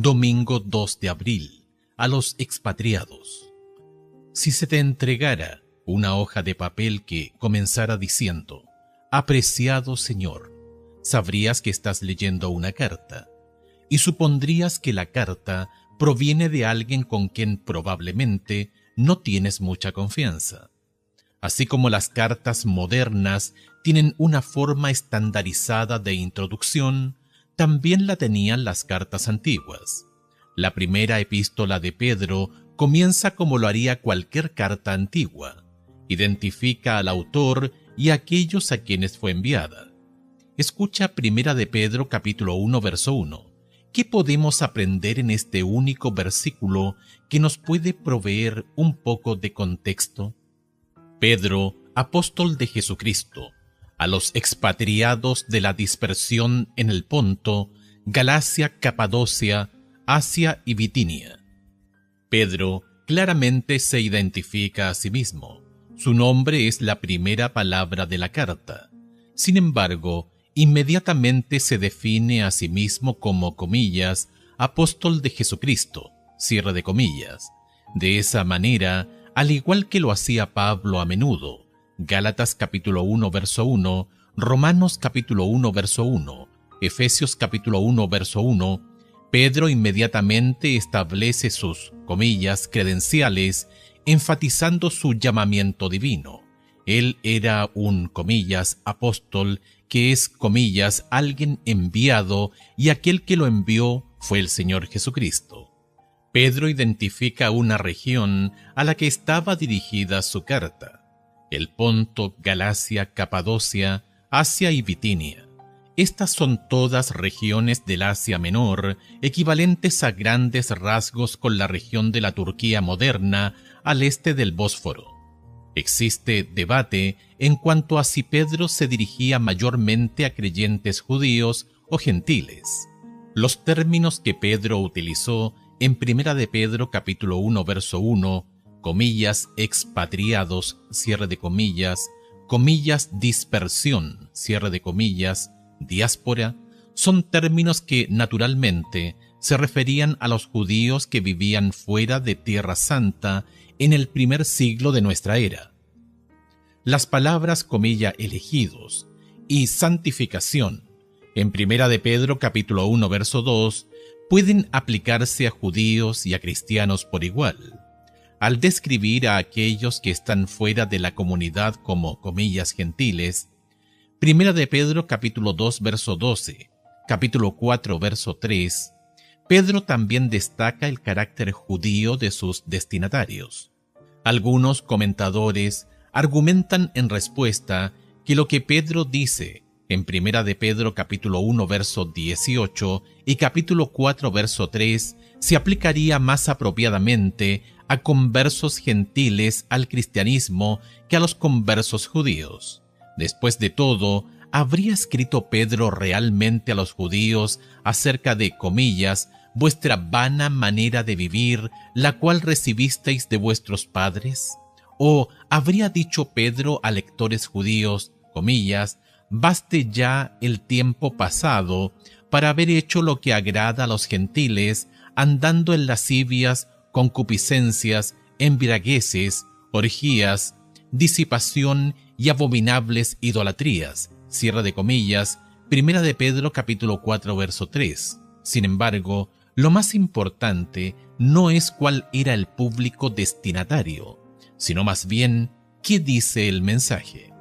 Domingo 2 de abril, a los expatriados. Si se te entregara una hoja de papel que comenzara diciendo: «Apreciado Señor», sabrías que estás leyendo una carta, y supondrías que la carta proviene de alguien con quien probablemente no tienes mucha confianza. Así como las cartas modernas tienen una forma estandarizada de introducción, también la tenían las cartas antiguas. La primera epístola de Pedro comienza como lo haría cualquier carta antigua. Identifica al autor y a aquellos a quienes fue enviada. Escucha Primera de Pedro capítulo 1 verso 1. ¿Qué podemos aprender en este único versículo que nos puede proveer un poco de contexto? Pedro, apóstol de Jesucristo, a los expatriados de la dispersión en el Ponto, Galacia, Capadocia, Asia y Bitinia. Pedro claramente se identifica a sí mismo. Su nombre es la primera palabra de la carta. Sin embargo, inmediatamente se define a sí mismo como, comillas, apóstol de Jesucristo, cierre de comillas. De esa manera, al igual que lo hacía Pablo a menudo, Gálatas capítulo 1 verso 1, Romanos capítulo 1 verso 1, Efesios capítulo 1 verso 1, Pedro inmediatamente establece sus, comillas, credenciales, enfatizando su llamamiento divino. Él era un, comillas, apóstol, que es, comillas, alguien enviado, y aquel que lo envió fue el Señor Jesucristo. Pedro identifica una región a la que estaba dirigida su carta: el Ponto, Galacia, Capadocia, Asia y Bitinia. Estas son todas regiones del Asia Menor, equivalentes a grandes rasgos con la región de la Turquía moderna al este del Bósforo. Existe debate en cuanto a si Pedro se dirigía mayormente a creyentes judíos o gentiles. Los términos que Pedro utilizó en Primera de Pedro capítulo 1 verso 1, comillas, expatriados, cierre de comillas dispersión, cierre de comillas, diáspora, son términos que naturalmente se referían a los judíos que vivían fuera de Tierra Santa en el primer siglo de nuestra era. Las palabras, comilla, elegidos y santificación en Primera de Pedro capítulo 1 verso 2 pueden aplicarse a judíos y a cristianos por igual. Al describir a aquellos que están fuera de la comunidad como, comillas, gentiles, Primera de Pedro capítulo 2 verso 12, capítulo 4 verso 3, Pedro también destaca el carácter judío de sus destinatarios. Algunos comentadores argumentan en respuesta que lo que Pedro dice en Primera de Pedro capítulo 1 verso 18 y capítulo 4 verso 3 se aplicaría más apropiadamente a conversos gentiles al cristianismo que a los conversos judíos. Después de todo, ¿habría escrito Pedro realmente a los judíos acerca de, comillas, vuestra vana manera de vivir, la cual recibisteis de vuestros padres? ¿O habría dicho Pedro a lectores judíos, comillas, baste ya el tiempo pasado para haber hecho lo que agrada a los gentiles, andando en lascivias, concupiscencias, embriagueces, orgías, disipación y abominables idolatrías, cierre de comillas, Primera de Pedro capítulo 4 verso 3. Sin embargo, lo más importante no es cuál era el público destinatario, sino más bien qué dice el mensaje.